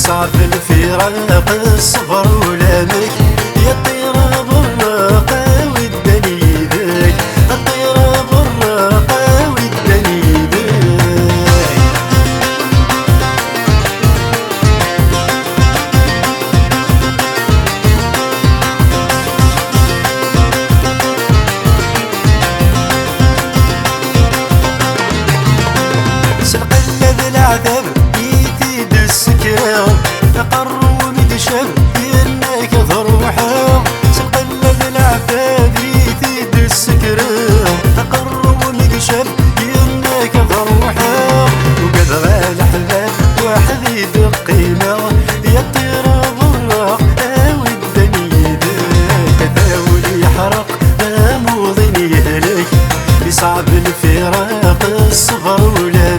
صعب الفراق الصبر ولامك يا طيرة بالراقة وداني بك الطيرة بالراقة وداني بك سنقلب العذاب يتيد السكرة تقرب مدشب ينك ضروحة سنقلب العذاب يتيد السكرة تقرب مدشب ينك ضروحة وقدر الأحباب واحد يدق قيمة يا طيرة بالراق وداني ذاك ثاول يحرق موضني هلك بصعب الفراق الصغر ولا